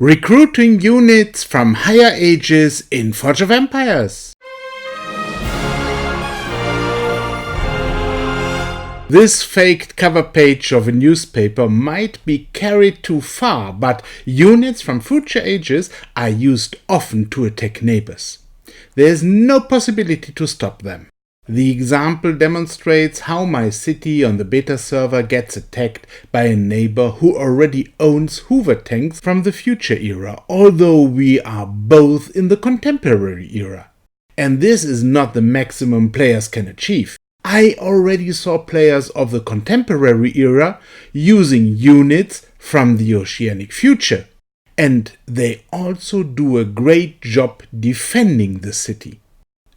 Recruiting units from higher ages in Forge of Empires. This faked cover page of a newspaper might be carried too far, but units from future ages are used often to attack neighbors. There is no possibility to stop them. The example demonstrates how my city on the beta server gets attacked by a neighbor who already owns Hoover tanks from the future era, although we are both in the contemporary era. And this is not the maximum players can achieve. I already saw players of the contemporary era using units from the Oceanic Future, and they also do a great job defending the city.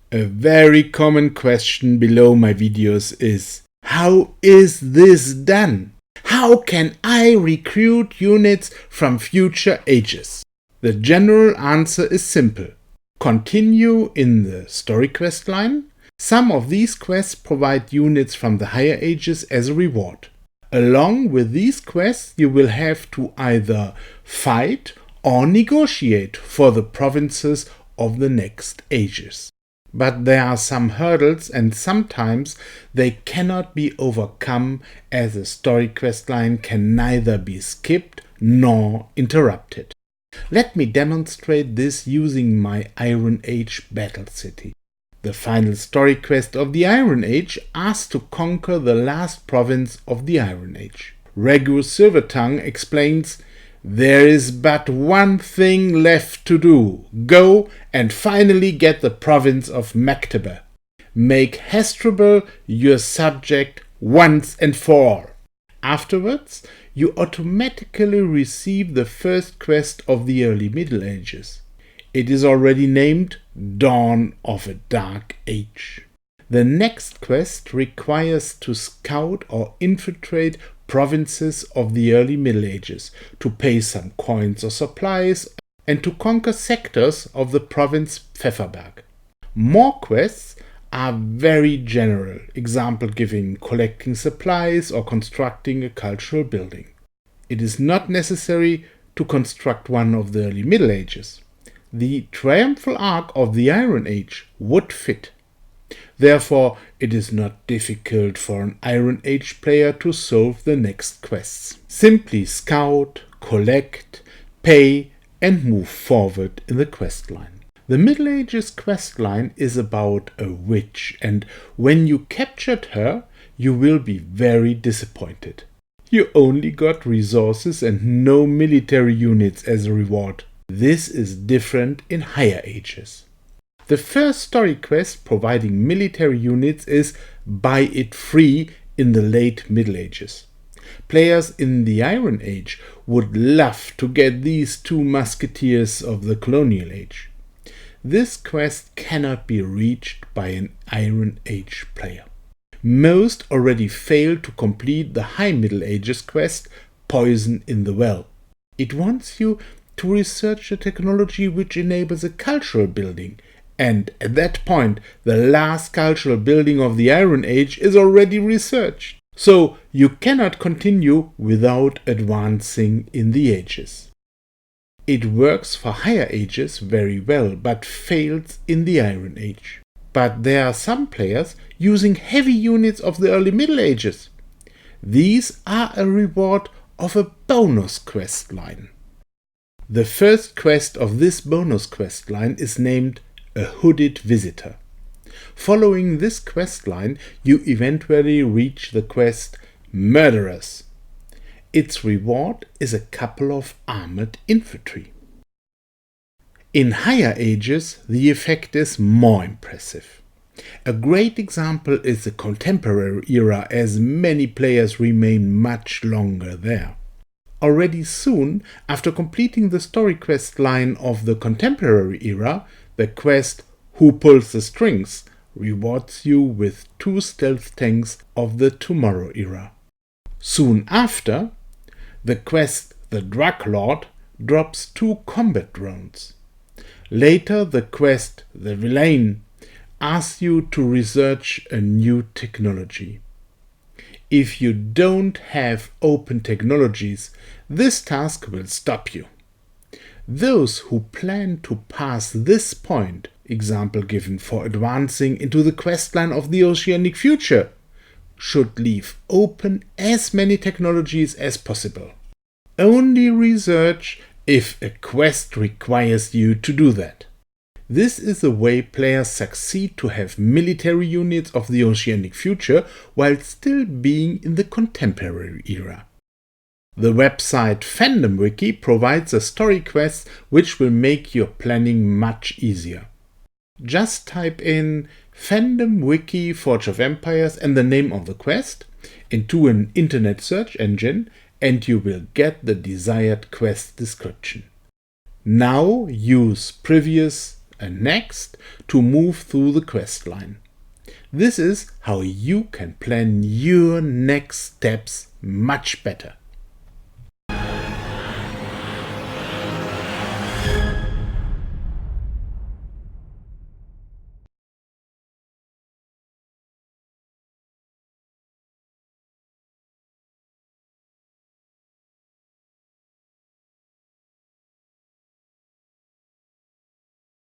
A very common question below my videos is, how is this done? How can I recruit units from future ages? The general answer is simple. Continue in the story quest line. Some of these quests provide units from the higher ages as a reward. Along with these quests, you will have to either fight or negotiate for the provinces of the next ages. But there are some hurdles, and sometimes they cannot be overcome, as a story quest line can neither be skipped nor interrupted. Let me demonstrate this using my Iron Age battle city. The final story quest of the Iron Age asks to conquer the last province of the Iron Age. Regu Silvertongue explains, "There is but one thing left to do. Go and finally get the province of Magdeburg. Make Hasdrubal your subject once and for all." Afterwards, you automatically receive the first quest of the early Middle Ages. It is already named Dawn of a Dark Age. The next quest requires to scout or infiltrate provinces of the early Middle Ages, to pay some coins or supplies, and to conquer sectors of the province Pfefferberg. More quests are very general, example giving collecting supplies or constructing a cultural building. It is not necessary to construct one of the early Middle Ages. The triumphal arc of the Iron Age would fit. Therefore, it is not difficult for an Iron Age player to solve the next quests. Simply scout, collect, pay, and move forward in the quest line. The Middle Ages quest line is about a witch, and when you captured her, you will be very disappointed. You only got resources and no military units as a reward. This is different in higher ages. The first story quest providing military units is Buy It Free in the late Middle Ages. Players in the Iron Age would love to get these two musketeers of the Colonial Age. This quest cannot be reached by an Iron Age player. Most already failed to complete the High Middle Ages quest Poison in the Well. It wants you to research a technology which enables a cultural building, and at that point the last cultural building of the Iron Age is already researched. So you cannot continue without advancing in the ages. It works for higher ages very well, but fails in the Iron Age. But there are some players using heavy units of the early Middle Ages. These are a reward of a bonus quest line. The first quest of this bonus quest line is named A Hooded Visitor. Following this quest line, you eventually reach the quest Murderers. Its reward is a couple of armored infantry. In higher ages, the effect is more impressive. A great example is the contemporary era, as many players remain much longer there. Already soon, after completing the story quest line of the contemporary era, the quest Who Pulls the Strings rewards you with 2 stealth tanks of the Tomorrow era. Soon after, the quest The Drug Lord drops 2 combat drones. Later, the quest The Villain asks you to research a new technology. If you don't have open technologies, this task will stop you. Those who plan to pass this point, example given for advancing into the questline of the Oceanic Future, should leave open as many technologies as possible. Only research if a quest requires you to do that. This is the way players succeed to have military units of the Oceanic Future while still being in the contemporary era. The website Fandom Wiki provides a story quest which will make your planning much easier. Just type in Fandom Wiki Forge of Empires and the name of the quest into an internet search engine, and you will get the desired quest description. Now use Previous and Next to move through the quest line. This is how you can plan your next steps much better.